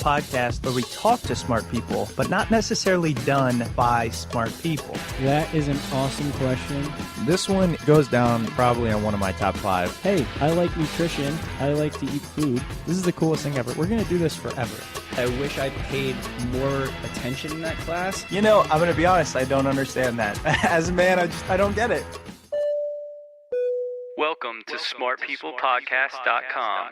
podcast where we talk to smart people, but not necessarily done by smart people? That is an awesome question. This one goes down probably on one of my top 5. Hey, I like nutrition. I like to eat food. This is the coolest thing ever. We're going to do this forever. I wish I paid more attention in that class. You know, I'm going to be honest, I don't understand that. As a man, I don't get it. Welcome to smartpeoplepodcast.com.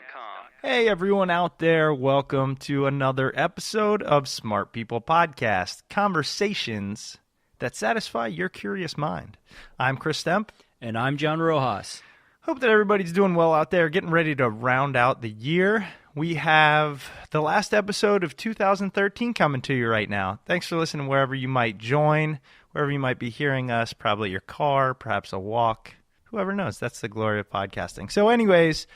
Hey everyone out there, welcome to another episode of Smart People Podcast, conversations that satisfy your curious mind. I'm Chris Stemp. And I'm John Rojas. Hope that everybody's doing well out there, getting ready to round out the year. We have the last episode of 2013 coming to you right now. Thanks for listening wherever you might join, wherever you might be hearing us, probably your car, perhaps a walk. Whoever knows, that's the glory of podcasting. So anyways,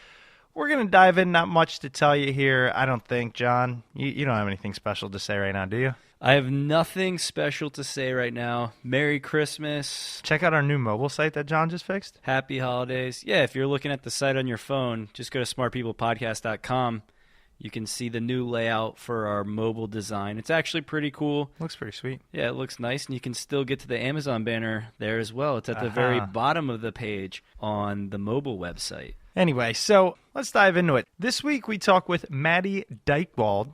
we're going to dive in. Not much to tell you here, I don't think, John. You don't have anything special to say right now, do you? I have nothing special to say right now. Merry Christmas. Check out our new mobile site that John just fixed. Happy holidays. Yeah, if you're looking at the site on your phone, just go to smartpeoplepodcast.com. You can see the new layout for our mobile design. It's actually pretty cool. Looks pretty sweet. Yeah, it looks nice, and you can still get to the Amazon banner there as well. It's at the very bottom of the page on the mobile website. Anyway, so let's dive into it. This week we talk with Maddy Dychtwald.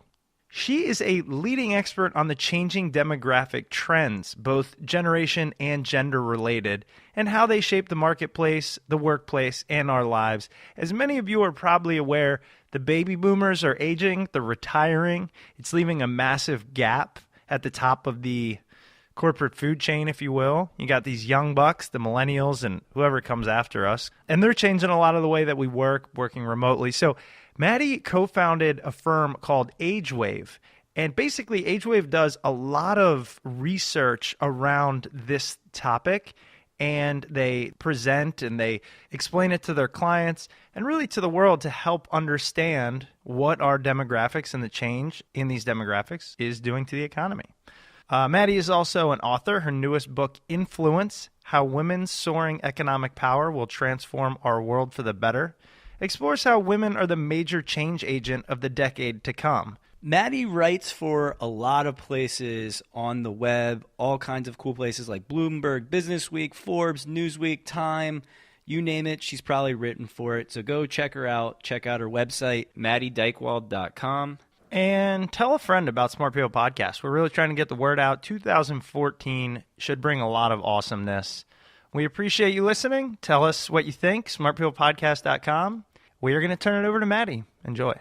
She is a leading expert on the changing demographic trends, both generation and gender related, and how they shape the marketplace, the workplace, and our lives. As many of you are probably aware, the baby boomers are aging, they're retiring. It's leaving a massive gap at the top of the corporate food chain, if you will. You got these young bucks, the millennials, and whoever comes after us. And they're changing a lot of the way that we work, working remotely. So Maddy co-founded a firm called AgeWave. And basically, AgeWave does a lot of research around this topic. And they present and they explain it to their clients and really to the world to help understand what our demographics and the change in these demographics is doing to the economy. Maddy is also an author. Her newest book, Influence: How Women's Soaring Economic Power Will Transform Our World for the Better, explores how women are the major change agent of the decade to come. Maddy writes for a lot of places on the web, all kinds of cool places like Bloomberg, Businessweek, Forbes, Newsweek, Time, you name it, she's probably written for it. So go check her out. Check out her website, MaddyDychtwald.com. And tell a friend about Smart People Podcast. We're really trying to get the word out. 2014 should bring a lot of awesomeness. We appreciate you listening. Tell us what you think, smartpeoplepodcast.com. We are going to turn it over to Maddy. Enjoy.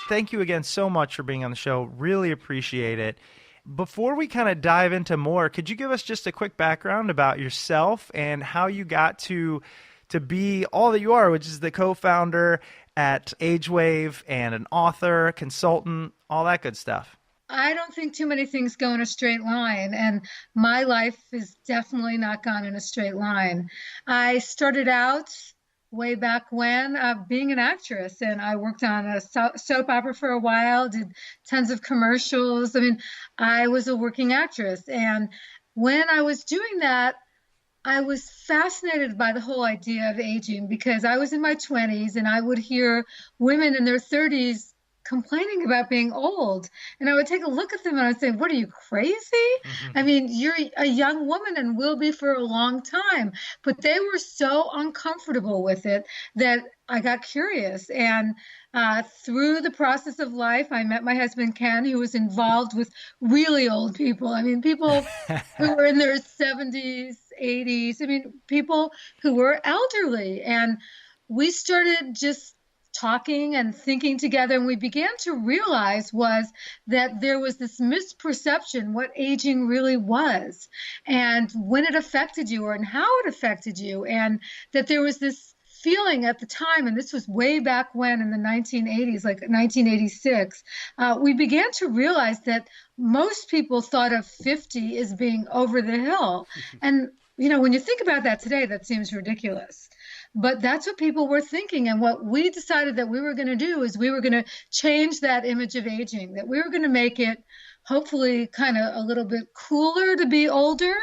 Thank you again so much for being on the show. Really appreciate it. Before we kind of dive into more, could you give us just a quick background about yourself and how you got to be all that you are, which is the co-founder at AgeWave and an author, consultant, all that good stuff? I don't think too many things go in a straight line, and my life has definitely not gone in a straight line. I started out way back when being an actress, and I worked on a soap opera for a while, did tons of commercials. I mean, I was a working actress, and when I was doing that, I was fascinated by the whole idea of aging, because I was in my 20s and I would hear women in their 30s complaining about being old. And I would take a look at them and I would say, what, are you crazy? Mm-hmm. I mean, you're a young woman and will be for a long time. But they were so uncomfortable with it that I got curious. And through the process of life, I met my husband, Ken, who was involved with really old people. I mean, people who were in their 70s, 80s. I mean, people who were elderly. And we started just talking and thinking together, and we began to realize was that there was this misperception what aging really was, and when it affected you, and how it affected you, and that there was this feeling at the time, and this was way back when in the 1980s, like 1986, we began to realize that most people thought of 50 as being over the hill. And, you know, when you think about that today, that seems ridiculous. But that's what people were thinking. And what we decided that we were going to do is we were going to change that image of aging, that we were going to make it hopefully kind of a little bit cooler to be older,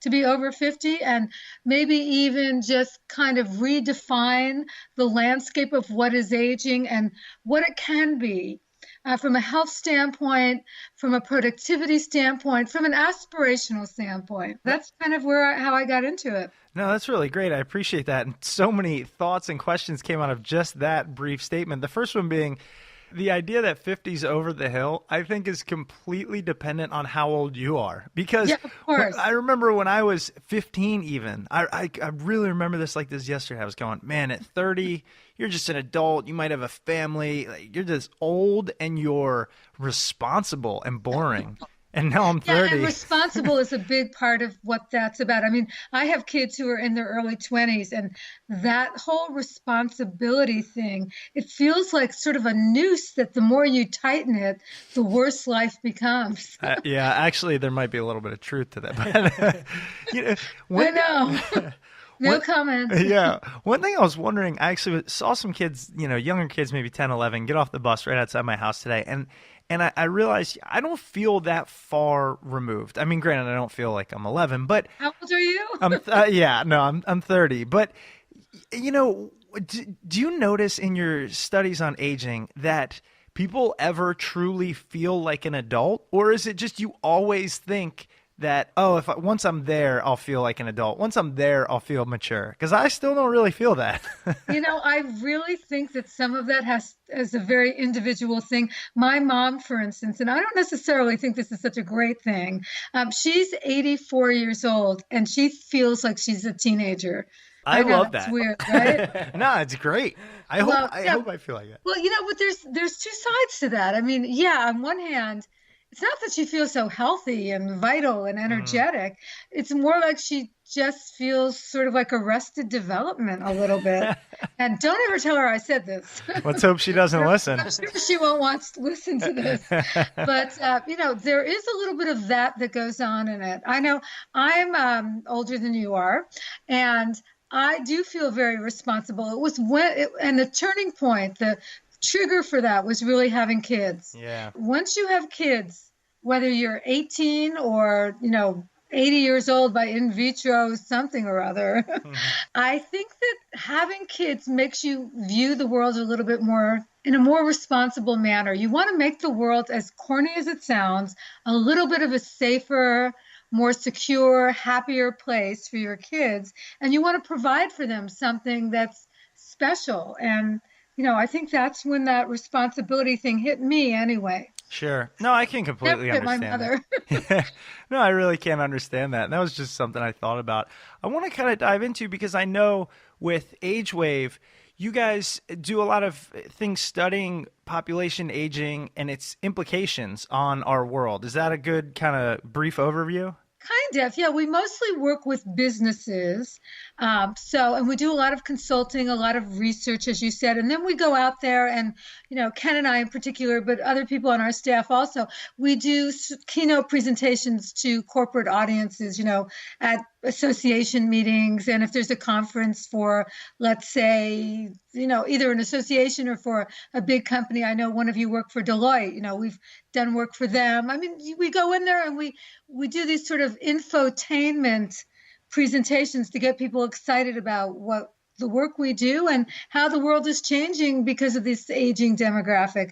to be over 50 and maybe even just kind of redefine the landscape of what is aging and what it can be. From a health standpoint, from a productivity standpoint, from an aspirational standpoint. That's kind of how I got into it. No, that's really great. I appreciate that. And so many thoughts and questions came out of just that brief statement. The first one being the idea that 50 is over the hill, I think is completely dependent on how old you are. Because of course. I remember when I was 15 even, I really remember this like this yesterday. I was going, man, at 30, you're just an adult. You might have a family. Like, you're just old and you're responsible and boring. And now I'm 30. Yeah, and responsible is a big part of what that's about. I mean, I have kids who are in their early 20s, and that whole responsibility thing, it feels like sort of a noose that the more you tighten it, the worse life becomes. Yeah, actually, there might be a little bit of truth to that. But, I know. No comment. Yeah. One thing I was wondering, I actually saw some kids, younger kids, maybe 10, 11, get off the bus right outside my house today. And I realized I don't feel that far removed. I mean, granted, I don't feel like I'm 11, but how old are you? I'm 30. But do you notice in your studies on aging that people ever truly feel like an adult, or is it just you always think that, once I'm there, I'll feel like an adult. Once I'm there, I'll feel mature. Because I still don't really feel that. I really think that some of that is a very individual thing. My mom, for instance, and I don't necessarily think this is such a great thing. She's 84 years old, and she feels like she's a teenager. I love that. It's weird, right? No, it's great. I hope I feel like it. Well, but there's two sides to that. I mean, yeah, on one hand, it's not that she feels so healthy and vital and energetic. It's more like she just feels sort of like arrested development a little bit. And don't ever tell her I said this. Let's hope she doesn't listen. I'm sure she won't want to listen to this. But, there is a little bit of that goes on in it. I know I'm older than you are, and I do feel very responsible. It was and the turning point, the trigger for that was really having kids. Yeah. Once you have kids, whether you're 18 or, 80 years old by in vitro something or other, I think that having kids makes you view the world a little bit more in a more responsible manner. You want to make the world, as corny as it sounds, a little bit of a safer, more secure, happier place for your kids. And you want to provide for them something that's special. And I think that's when that responsibility thing hit me anyway. Sure. No, I can completely understand my mother. that. No, I really can't understand that. And that was just something I thought about. I want to kind of dive into, because I know with Age Wave, you guys do a lot of things studying population aging and its implications on our world. Is that a good kind of brief overview? Kind of, yeah. We mostly work with businesses. And we do a lot of consulting, a lot of research, as you said. And then we go out there and, Ken and I in particular, but other people on our staff also, we do keynote presentations to corporate audiences, at association meetings. And if there's a conference for, let's say, either an association or for a big company. I know one of you work for Deloitte. We've done work for them. I mean, we go in there and we do these sort of infotainment presentations to get people excited about what the work we do and how the world is changing because of this aging demographic.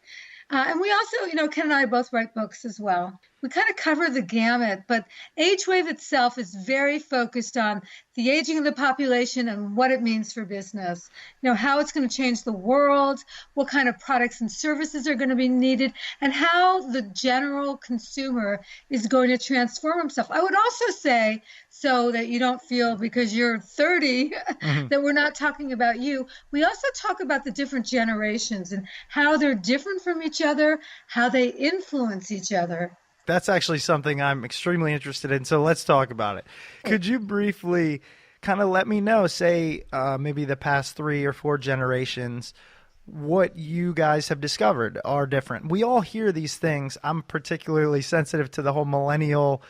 And we also, Ken and I both write books as well. We kind of cover the gamut, but Age Wave itself is very focused on the aging of the population and what it means for business. How it's going to change the world, what kind of products and services are going to be needed, and how the general consumer is going to transform himself. I would also say, so that you don't feel because you're 30 that we're not talking about you, we also talk about the different generations and how they're different from each other, how they influence each other. That's actually something I'm extremely interested in, so let's talk about it. Could you briefly kind of let me know, say maybe the past 3 or 4 generations, what you guys have discovered are different? We all hear these things. I'm particularly sensitive to the whole millennial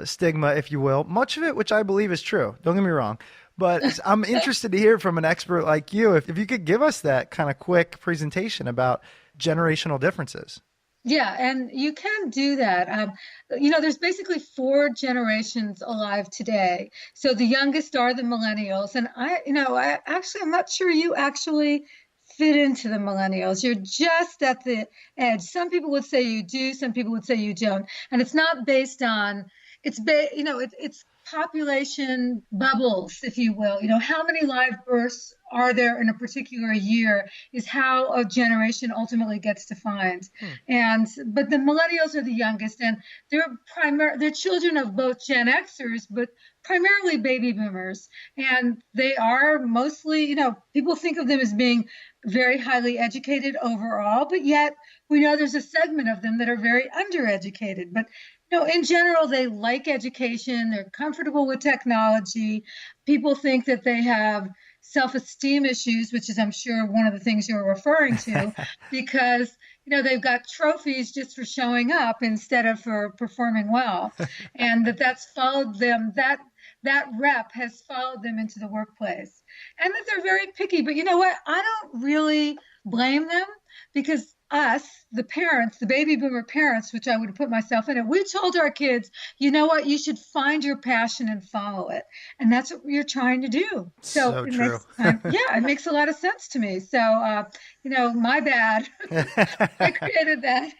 stigma, if you will, much of it which I believe is true. Don't get me wrong. But I'm interested to hear from an expert like you, if you could give us that kind of quick presentation about generational differences. Yeah, and you can do that. There's basically four generations alive today. So the youngest are the millennials, and I'm not sure you actually fit into the millennials. You're just at the edge. Some people would say you do, some people would say you don't, and it's not based on. It's population bubbles, if you will. How many live births are there in a particular year is how a generation ultimately gets defined. But the millennials are the youngest, and they're children of both Gen Xers, but primarily baby boomers. And they are mostly, people think of them as being very highly educated overall, but yet we know there's a segment of them that are very undereducated. But in general, they like education. They're comfortable with technology. People think that they have self-esteem issues, which is, I'm sure, one of the things you're referring to, because they've got trophies just for showing up instead of for performing well, and that's followed them. That rep has followed them into the workplace, and that they're very picky. But you know what? I don't really blame them, because us, the parents, the baby boomer parents, which I would put myself in it, we told our kids, you know what, you should find your passion and follow it. And that's what you're trying to do. So it true. It makes a lot of sense to me. So, my bad. I created that.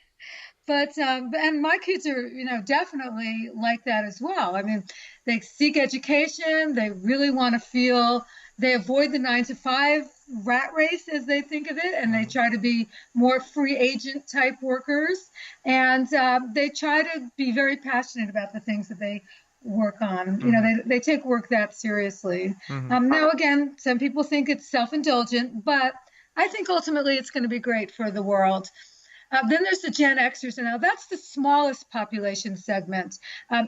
But, and my kids are, definitely like that as well. I mean, they seek education. They really want to feel, they avoid the 9-to-5 rat race, as they think of it, and they try to be more free agent type workers. And they try to be very passionate about the things that they work on. They take work that seriously. Now, again, some people think it's self-indulgent, but I think ultimately it's going to be great for the world. Then there's the Gen Xers, and now that's the smallest population segment.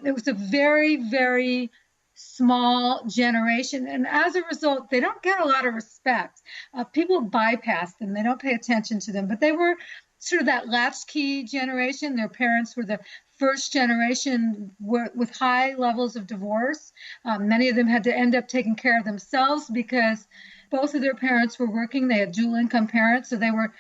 It was a very, very small generation, and as a result, they don't get a lot of respect. People bypass them; they don't pay attention to them. But they were sort of that latchkey generation. Their parents were the first generation with high levels of divorce. Many of them had to end up taking care of themselves because both of their parents were working. They had dual income parents, so they were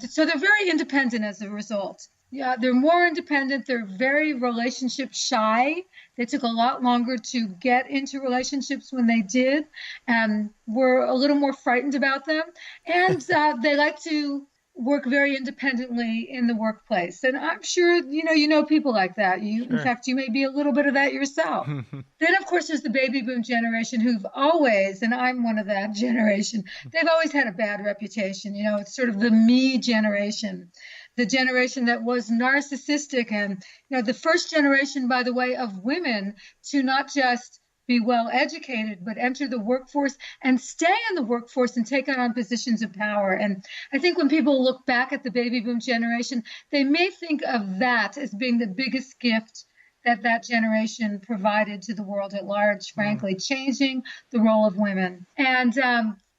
so they're very independent as a result. Yeah, they're more independent. They're very relationship shy. They took a lot longer to get into relationships when they did, and were a little more frightened about them. And they like to work very independently in the workplace. And I'm sure, people like that. Sure. In fact, you may be a little bit of that yourself. Then, of course, there's the baby boom generation who've always, and I'm one of that generation, they've always had a bad reputation. It's sort of the me generation, the generation that was narcissistic. And, the first generation, by the way, of women to not just be well educated, but enter the workforce and stay in the workforce and take on positions of power. And I think when people look back at the baby boom generation, they may think of that as being the biggest gift that generation provided to the world at large, frankly, changing the role of women. And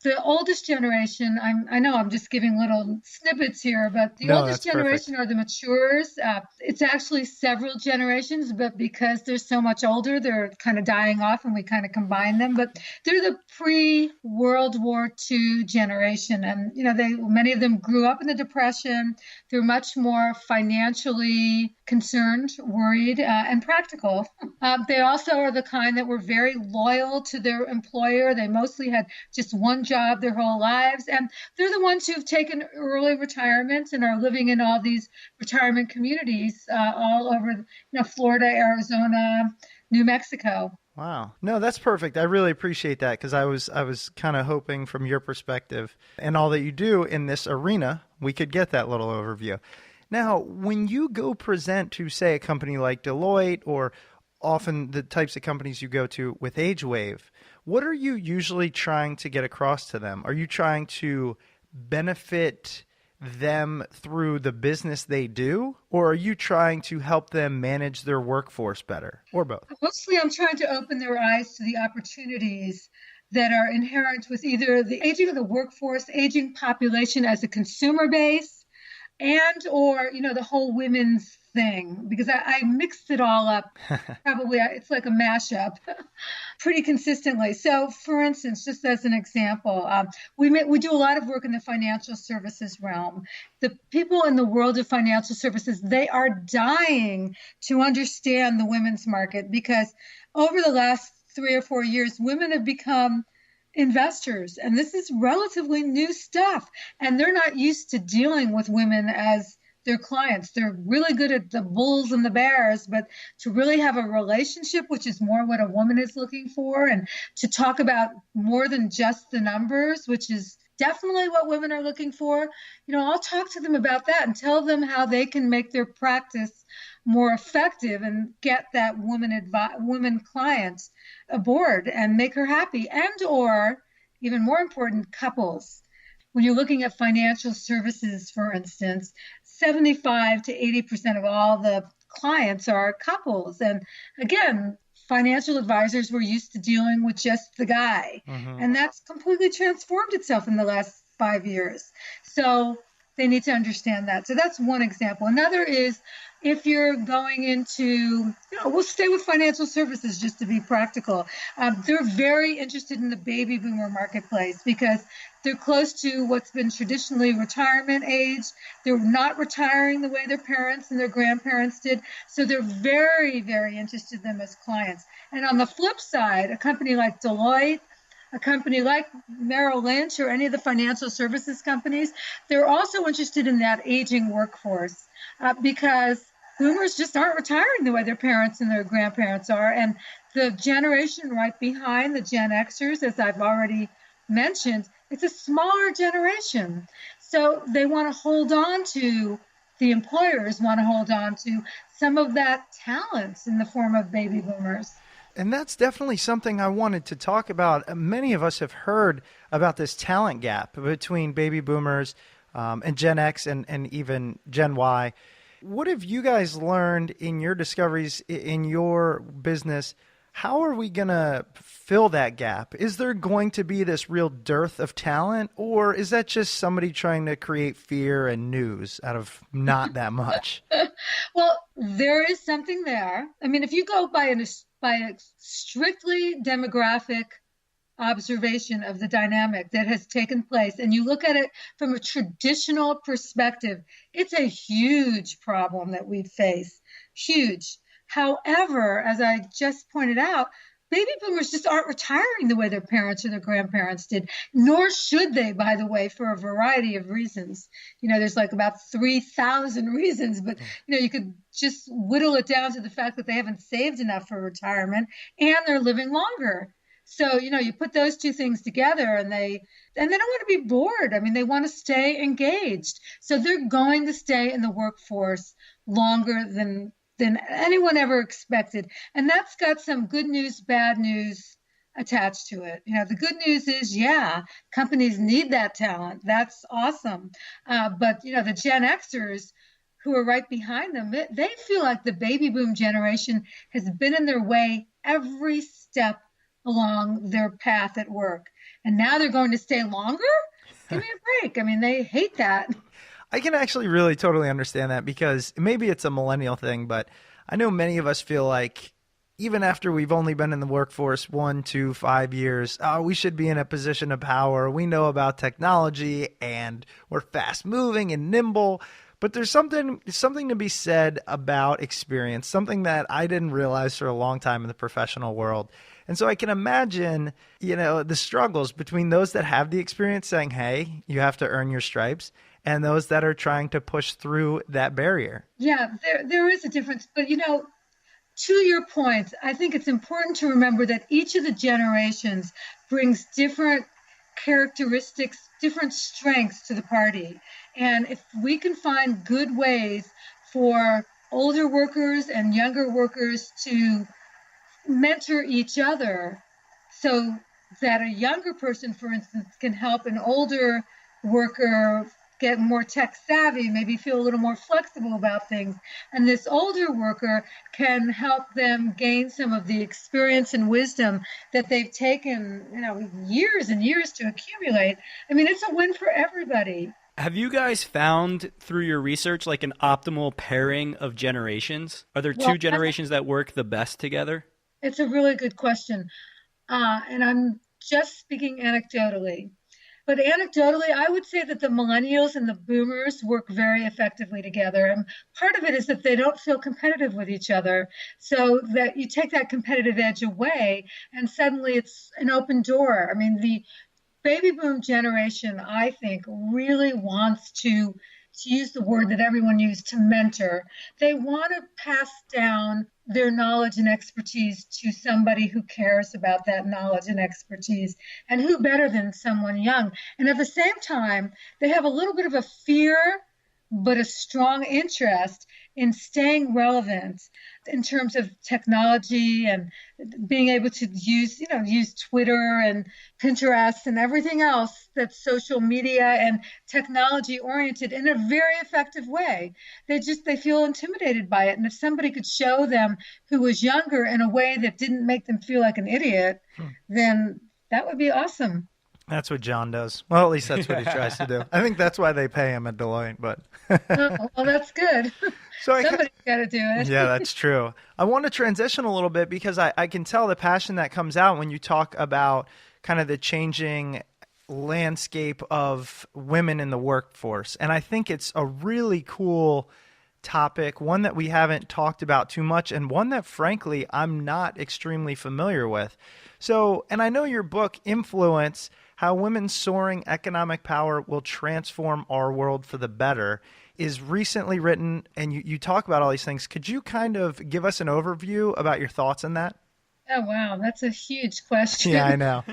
the oldest generation, I know I'm just giving little snippets here, but the oldest generation are the maturers. It's actually several generations, but because they're so much older, they're kind of dying off and we kind of combine them. But they're the pre-World War II generation. And, many of them grew up in the Depression. They're much more financially concerned, worried, and practical. They also are the kind that were very loyal to their employer. They mostly had just one job their whole lives, and they're the ones who've taken early retirement and are living in all these retirement communities all over, Florida, Arizona, New Mexico. Wow. No, that's perfect. I really appreciate that, because I was kind of hoping from your perspective and all that you do in this arena, we could get that little overview. Now, when you go present to, say, a company like Deloitte, or often the types of companies you go to with AgeWave, what are you usually trying to get across to them? Are you trying to benefit them through the business they do, or are you trying to help them manage their workforce better, or both? Mostly I'm trying to open their eyes to the opportunities that are inherent with either the aging of the workforce, aging population as a consumer base, and or, the whole women's thing because I mixed it all up. Probably it's like a mashup pretty consistently. So, for instance, just as an example, we do a lot of work in the financial services realm. The people in the world of financial services, they are dying to understand the women's market because over the last 3 or 4 years, women have become investors, and this is relatively new stuff. And they're not used to dealing with women as their clients. They're really good at the bulls and the bears, but to really have a relationship, which is more what a woman is looking for, and to talk about more than just the numbers, which is definitely what women are looking for. I'll talk to them about that and tell them how they can make their practice more effective and get that woman client aboard and make her happy, and or even more important, couples. When you're looking at financial services, for instance, 75 to 80% of all the clients are couples. And again, financial advisors were used to dealing with just the guy. Mm-hmm. And that's completely transformed itself in the last 5 years. So they need to understand that. So that's one example. Another is if you're going into, we'll stay with financial services just to be practical. They're very interested in the baby boomer marketplace because they're close to what's been traditionally retirement age. They're not retiring the way their parents and their grandparents did. So they're very, very interested in them as clients. And on the flip side, a company like Deloitte, a company like Merrill Lynch, or any of the financial services companies, they're also interested in that aging workforce because boomers just aren't retiring the way their parents and their grandparents are. And the generation right behind, the Gen Xers, as I've already mentioned, it's a smaller generation. So they want to hold on to, the employers want to hold on to some of that talent in the form of baby boomers. And that's definitely something I wanted to talk about. Many of us have heard about this talent gap between baby boomers and Gen X and even Gen Y. What have you guys learned in your discoveries in your business? How are we going to fill that gap? Is there going to be this real dearth of talent, or is that just somebody trying to create fear and news out of not that much? Well, there is something there. I mean, if you go by a strictly demographic observation of the dynamic that has taken place, and you look at it from a traditional perspective, it's a huge problem that we face. Huge. However, as I just pointed out, baby boomers just aren't retiring the way their parents or their grandparents did, nor should they, by the way, for a variety of reasons. There's like about 3,000 reasons, but, you could just whittle it down to the fact that they haven't saved enough for retirement and they're living longer. So, you put those two things together and they don't want to be bored. I mean, they want to stay engaged. So they're going to stay in the workforce longer than anyone ever expected. And that's got some good news, bad news attached to it. The good news is, companies need that talent. That's awesome. But, the Gen Xers who are right behind them, they feel like the baby boom generation has been in their way every step along their path at work. And now they're going to stay longer? Give me a break. I mean, they hate that. I can actually really totally understand that because maybe it's a millennial thing, but I know many of us feel like even after we've only been in the workforce 1, 2, 5 years, we should be in a position of power. We know about technology and we're fast moving and nimble, but there's something to be said about experience, something that I didn't realize for a long time in the professional world. And so I can imagine, the struggles between those that have the experience saying, hey, you have to earn your stripes, and those that are trying to push through that barrier. Yeah, there is a difference. But, to your point, I think it's important to remember that each of the generations brings different characteristics, different strengths to the party. And if we can find good ways for older workers and younger workers to mentor each other so that a younger person, for instance, can help an older worker get more tech savvy, maybe feel a little more flexible about things. And this older worker can help them gain some of the experience and wisdom that they've taken, years and years to accumulate. I mean, it's a win for everybody. Have you guys found through your research like an optimal pairing of generations? Are there two generations that work the best together? It's a really good question. And I'm just speaking anecdotally. But anecdotally, I would say that the millennials and the boomers work very effectively together. And part of it is that they don't feel competitive with each other. So that you take that competitive edge away, and suddenly it's an open door. I mean, the baby boom generation, I think, really wants to use the word that everyone used, to mentor. They want to pass down their knowledge and expertise to somebody who cares about that knowledge and expertise. And who better than someone young? And at the same time, they have a little bit of a fear, but a strong interest in staying relevant in terms of technology and being able to use Twitter and Pinterest and everything else that's social media and technology oriented in a very effective way. They feel intimidated by it. And if somebody could show them who was younger in a way that didn't make them feel like an idiot, then that would be awesome. That's what John does. Well, at least that's what he tries to do. I think that's why they pay him at Deloitte. But oh, well, that's good. So somebody's got to do it. Yeah, that's true. I want to transition a little bit because I can tell the passion that comes out when you talk about kind of the changing landscape of women in the workforce. And I think it's a really cool topic, one that we haven't talked about too much, and one that, frankly, I'm not extremely familiar with. So, and I know your book, Influence, How Women's Soaring Economic Power Will Transform Our World for the Better, is recently written, and you talk about all these things. Could you kind of give us an overview about your thoughts on that? Oh, wow. That's a huge question. Yeah, I know.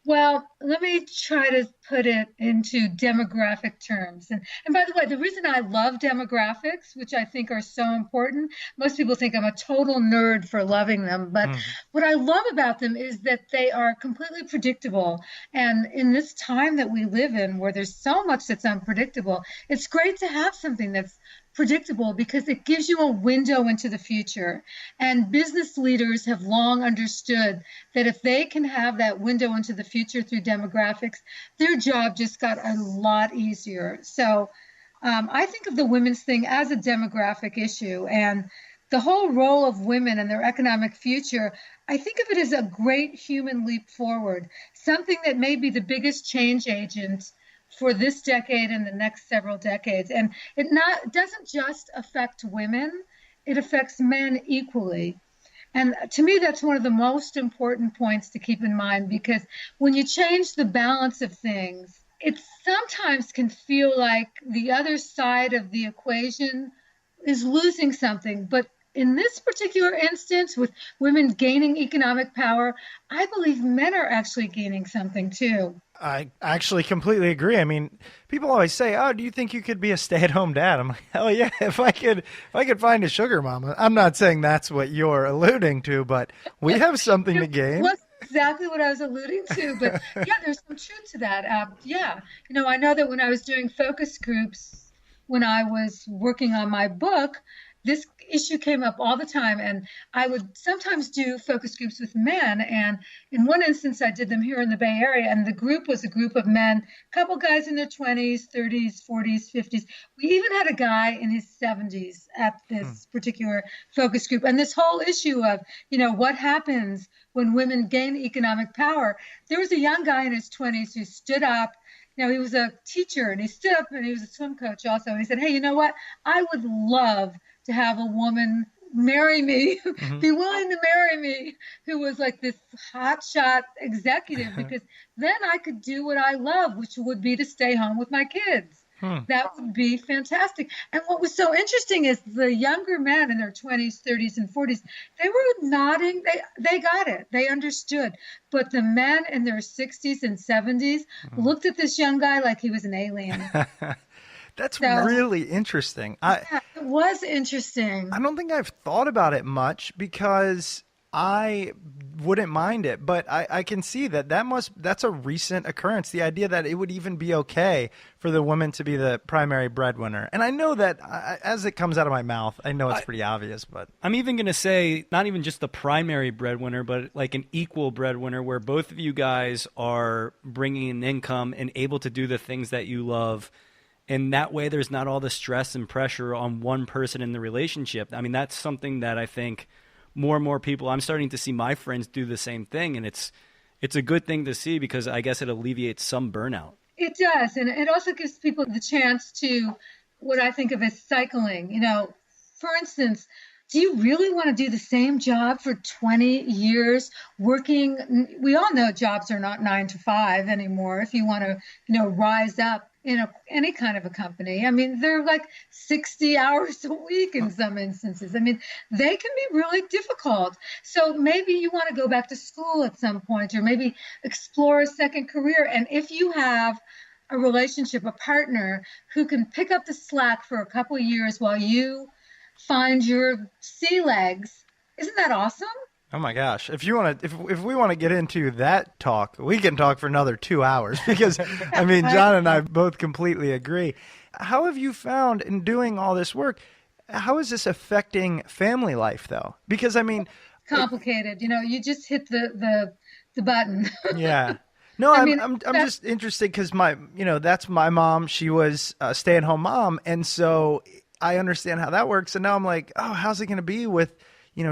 Well, let me try to put it into demographic terms. And by the way, the reason I love demographics, which I think are so important, most people think I'm a total nerd for loving them. But what I love about them is that they are completely predictable. And in this time that we live in, where there's so much that's unpredictable, it's great to have something that's predictable because it gives you a window into the future. And business leaders have long understood that if they can have that window into the future through demographics, their job just got a lot easier. So I think of the women's thing as a demographic issue, and the whole role of women and their economic future, I think of it as a great human leap forward, something that may be the biggest change agent for this decade and the next several decades. And it doesn't just affect women, it affects men equally. And to me, that's one of the most important points to keep in mind, because when you change the balance of things, it sometimes can feel like the other side of the equation is losing something. But in this particular instance, with women gaining economic power, I believe men are actually gaining something too. I actually completely agree. I mean, people always say, "Oh, do you think you could be a stay-at-home dad?" I'm like, "Hell yeah! If I could find a sugar mama." I'm not saying that's what you're alluding to, but we have something to gain. That's exactly what I was alluding to. But yeah, there's some truth to that. Yeah, I know that when I was doing focus groups, when I was working on my book, this issue came up all the time, and I would sometimes do focus groups with men. And in one instance, I did them here in the Bay Area, and the group was a group of men, a couple guys in their 20s, 30s, 40s, 50s. We even had a guy in his 70s at this particular focus group. And this whole issue of, what happens when women gain economic power. There was a young guy in his 20s who stood up. He was a teacher, and he stood up, and he was a swim coach also. And he said, "Hey, you know what? I would love to have a woman marry me, be willing to marry me, who was like this hotshot executive, because then I could do what I love, which would be to stay home with my kids." That would be fantastic. And what was so interesting is the younger men in their 20s, 30s, and 40s, they were nodding. They got it. They understood. But the men in their 60s and 70s looked at this young guy like he was an alien. That's really interesting. Yeah, it was interesting. I don't think I've thought about it much because I wouldn't mind it, but I can see that's a recent occurrence. The idea that it would even be okay for the woman to be the primary breadwinner. And I know that as it comes out of my mouth, I know it's pretty obvious, but I'm even going to say not even just the primary breadwinner, but like an equal breadwinner where both of you guys are bringing in income and able to do the things that you love And that way there's not all the stress and pressure on one person in the relationship. I mean, that's something that I think more and more people, I'm starting to see my friends do the same thing. And it's a good thing to see because I guess it alleviates some burnout. It does. And it also gives people the chance to what I think of as cycling. For instance, do you really want to do the same job for 20 years working? We all know jobs are not 9 to 5 anymore. If you want to, rise up in any kind of a company. I mean, they're like 60 hours a week in some instances. I mean, they can be really difficult. So maybe you want to go back to school at some point, or maybe explore a second career. And if you have a relationship, a partner who can pick up the slack for a couple of years while you find your sea legs, isn't that awesome? Oh my gosh! If we want to get into that talk, we can talk for another 2 hours because I mean, John and I both completely agree. How have you found in doing all this work? How is this affecting family life, though? Because I mean, complicated. You just hit the button. Yeah. No, I'm just interested because that's my mom. She was a stay-at-home mom, and so I understand how that works. And now I'm like, oh, how's it going to be with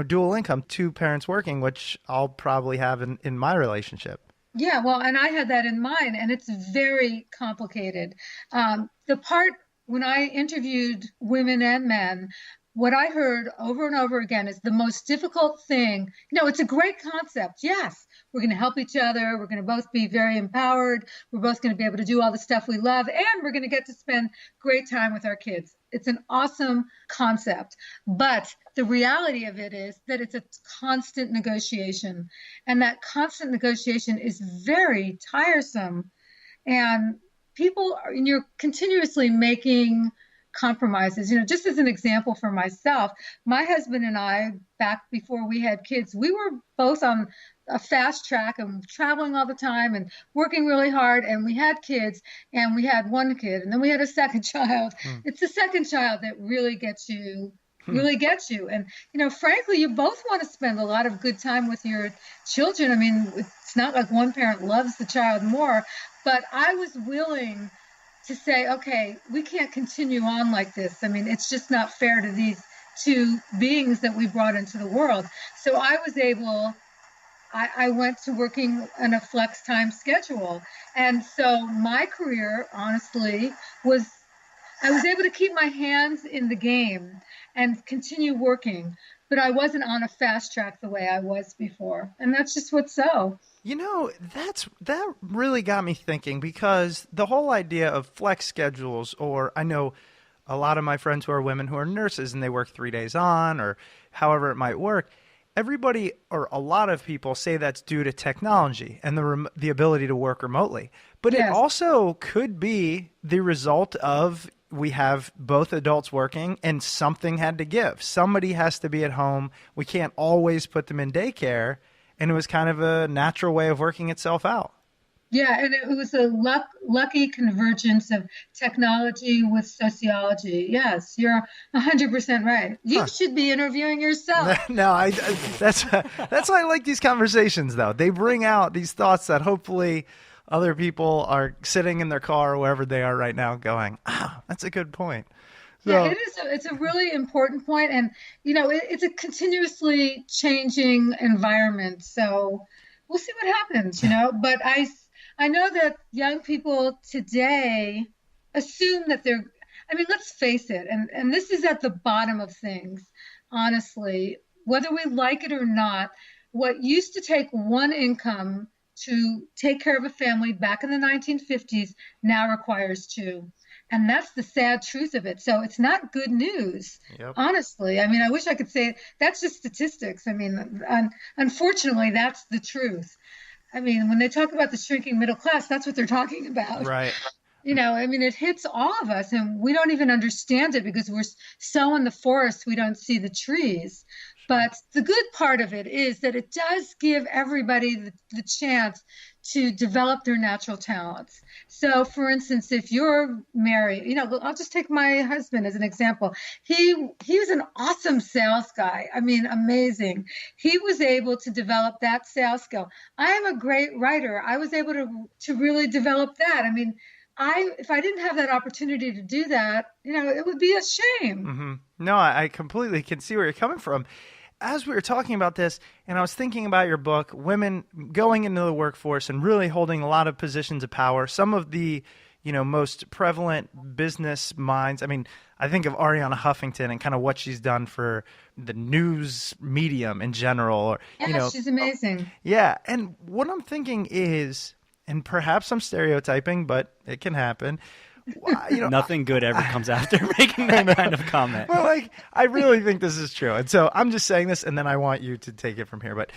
dual income, 2 parents working, which I'll probably have in my relationship. Yeah, well, and I had that in mind, and it's very complicated. The part when I interviewed women and men, what I heard over and over again is the most difficult thing. It's a great concept. Yes, we're going to help each other. We're going to both be very empowered. We're both going to be able to do all the stuff we love, and we're going to get to spend great time with our kids. It's an awesome concept. But the reality of it is that it's a constant negotiation. And that constant negotiation is very tiresome. And you're continuously making compromises. Just as an example for myself, my husband and I, back before we had kids, we were both on a fast track and traveling all the time and working really hard. And we had kids, and we had one kid, and then we had a second child. It's the second child that really gets you. And, frankly, you both want to spend a lot of good time with your children. I mean, it's not like one parent loves the child more, but I was willing to say, okay, we can't continue on like this. I mean, it's just not fair to these 2 beings that we brought into the world. So I went to working on a flex time schedule. And so my career, honestly, I was able to keep my hands in the game and continue working, but I wasn't on a fast track the way I was before. And that's just what's so. That really got me thinking, because the whole idea of flex schedules, or I know a lot of my friends who are women who are nurses and they work 3 days on, or however it might work. Everybody, or a lot of people, say that's due to technology and the ability to work remotely. But It also could be the result of we have both adults working and something had to give. Somebody has to be at home. We can't always put them in daycare. And it was kind of a natural way of working itself out. Yeah, and it was a lucky convergence of technology with sociology. Yes, you're 100% right. You should be interviewing yourself. No, that's why I like these conversations, though. They bring out these thoughts that hopefully other people are sitting in their car or wherever they are right now going, that's a good point. So, yeah, it is. It's a really important point. And, it's a continuously changing environment. So we'll see what happens, But I know that young people today assume that let's face it. And this is at the bottom of things, honestly, whether we like it or not, what used to take one income to take care of a family back in the 1950s now requires 2. And that's the sad truth of it. So it's not good news, honestly. I mean, I wish I could say that's just statistics. I mean, unfortunately, that's the truth. I mean, when they talk about the shrinking middle class, that's what they're talking about. Right. It hits all of us, and we don't even understand it because we're so in the forest, we don't see the trees. But the good part of it is that it does give everybody the chance to develop their natural talents. So, for instance, if you're married, I'll just take my husband as an example. He was an awesome sales guy. I mean, amazing. He was able to develop that sales skill. I am a great writer. I was able to really develop that. I mean, if I didn't have that opportunity to do that, it would be a shame. Mm-hmm. No, I completely can see where you're coming from. As we were talking about this, and I was thinking about your book, women going into the workforce and really holding a lot of positions of power, some of the most prevalent business minds. I mean, I think of Ariana Huffington and kind of what she's done for the news medium in general. Or, she's amazing. Yeah, and what I'm thinking is, and perhaps I'm stereotyping, but it can happen. Nothing good ever comes after making that kind of comment. Well, I really think this is true. And so I'm just saying this, and then I want you to take it from here. But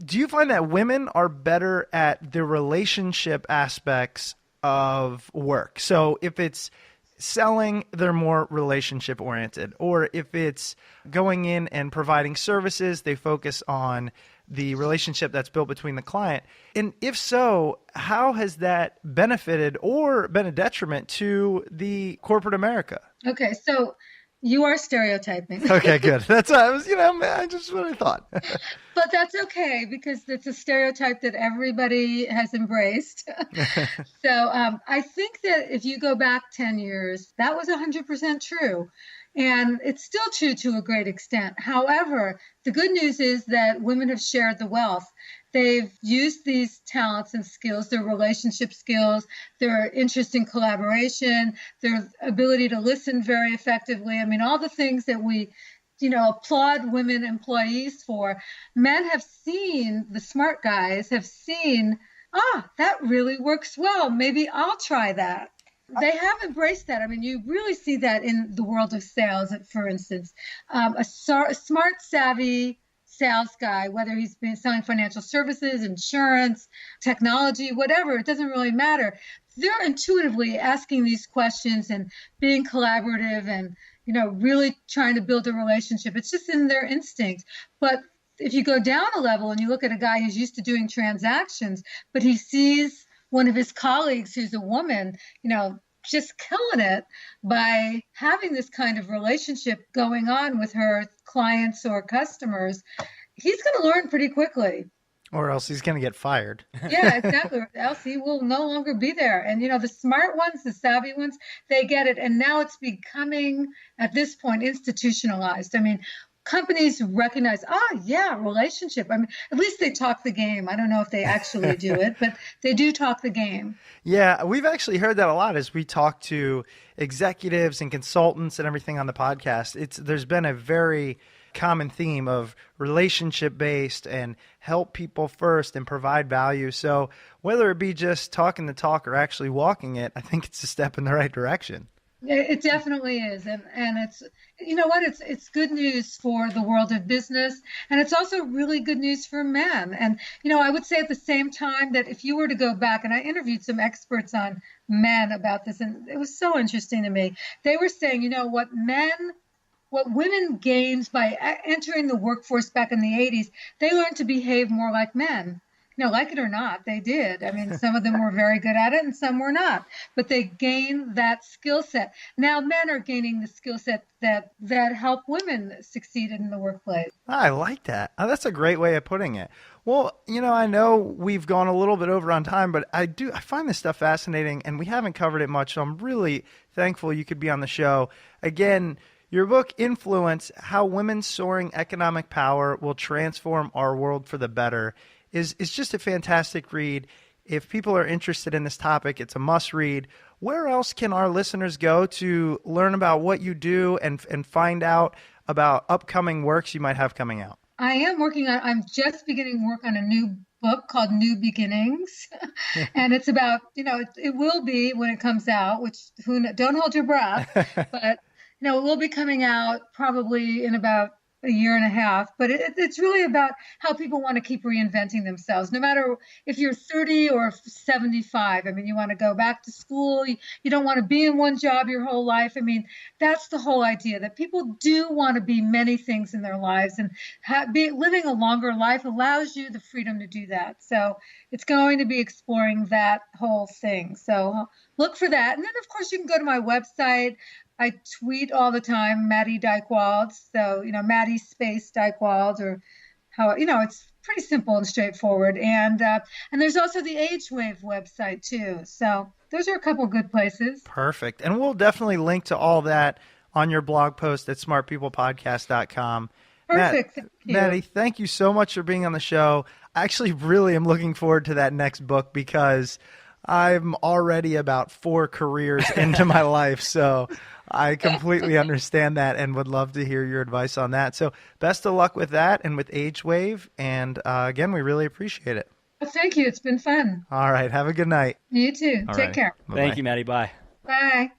do you find that women are better at the relationship aspects of work? So if it's selling, they're more relationship oriented. Or if it's going in and providing services, they focus on the relationship that's built between the client. And if so, how has that benefited or been a detriment to the corporate America? Okay, so you are stereotyping. Okay, good. That's what I was, just what I thought. But that's okay, because it's a stereotype that everybody has embraced. So I think that if you go back 10 years, that was 100% true. And it's still true to a great extent. However, the good news is that women have shared the wealth. They've used these talents and skills, their relationship skills, their interest in collaboration, their ability to listen very effectively. I mean, all the things that we applaud women employees for. Men have seen, the smart guys have seen, that really works well. Maybe I'll try that. They have embraced that. I mean, you really see that in the world of sales, for instance. A smart, savvy sales guy, whether he's been selling financial services, insurance, technology, whatever, it doesn't really matter. They're intuitively asking these questions and being collaborative and, really trying to build a relationship. It's just in their instinct. But if you go down a level and you look at a guy who's used to doing transactions, but he sees one of his colleagues who's a woman, just killing it by having this kind of relationship going on with her clients or customers, he's going to learn pretty quickly. Or else he's going to get fired. Yeah, exactly. Else he will no longer be there. And, the smart ones, the savvy ones, they get it. And now it's becoming, at this point, institutionalized. I mean, companies recognize, relationship. I mean, at least they talk the game. I don't know if they actually do it, but they do talk the game. Yeah, we've actually heard that a lot as we talk to executives and consultants and everything on the podcast. There's been a very common theme of relationship-based and help people first and provide value. So whether it be just talking the talk or actually walking it, I think it's a step in the right direction. It definitely is. And it's, it's good news for the world of business. And it's also really good news for men. And, I would say at the same time that if you were to go back, and I interviewed some experts on men about this, and it was so interesting to me. They were saying, what women gained by entering the workforce back in the 80s, they learned to behave more like men. Like it or not, they did. I mean, some of them were very good at it and some were not, but they gained that skill set. Now men are gaining the skill set that help women succeed in the workplace. I like that. Oh, that's a great way of putting it. Well, I know we've gone a little bit over on time, but I find this stuff fascinating and we haven't covered it much. So I'm really thankful you could be on the show. Again, your book, Influence, How Women's Soaring Economic Power Will Transform Our World for the Better, is just a fantastic read. If people are interested in this topic, it's a must read. Where else can our listeners go to learn about what you do and find out about upcoming works you might have coming out? I'm just beginning work on a new book called New Beginnings. And it's about, it will be when it comes out, which don't hold your breath, but it will be coming out probably in about a year and a half, but it's really about how people want to keep reinventing themselves, no matter if you're 30 or 75. I mean, you want to go back to school. You don't want to be in one job your whole life. I mean, that's the whole idea, that people do want to be many things in their lives, and living a longer life allows you the freedom to do that. So it's going to be exploring that whole thing. So look for that. And then, of course, you can go to my website. I tweet all the time, Maddy Dychtwald. So, Maddy space Dychtwald, or how, it's pretty simple and straightforward. And there's also the Age Wave website too. So those are a couple good places. Perfect. And we'll definitely link to all that on your blog post at smartpeoplepodcast.com. Perfect. Thank you. Maddy, thank you so much for being on the show. I actually really am looking forward to that next book because I'm already about 4 careers into my life. So I completely understand that and would love to hear your advice on that. So best of luck with that and with Age Wave. And again, we really appreciate it. Well, thank you. It's been fun. All right. Have a good night. You too. All Take right. care. Bye-bye. Thank you, Maddy. Bye. Bye.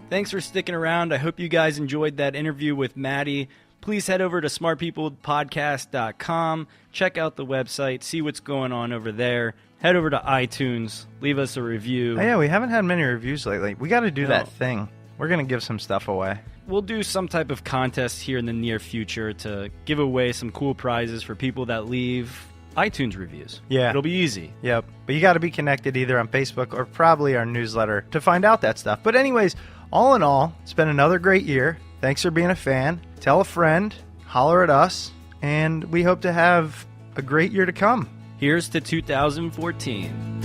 Thanks for sticking around. I hope you guys enjoyed that interview with Maddy. Please head over to smartpeoplepodcast.com. Check out the website. See what's going on over there. Head over to iTunes. Leave us a review. Oh, yeah, we haven't had many reviews lately. We got to do that thing. We're going to give some stuff away. We'll do some type of contest here in the near future to give away some cool prizes for people that leave iTunes reviews. Yeah. It'll be easy. Yep. But you got to be connected either on Facebook or probably our newsletter to find out that stuff. But anyways, all in all, it's been another great year. Thanks for being a fan. Tell a friend. Holler at us. And we hope to have a great year to come. Here's to 2014.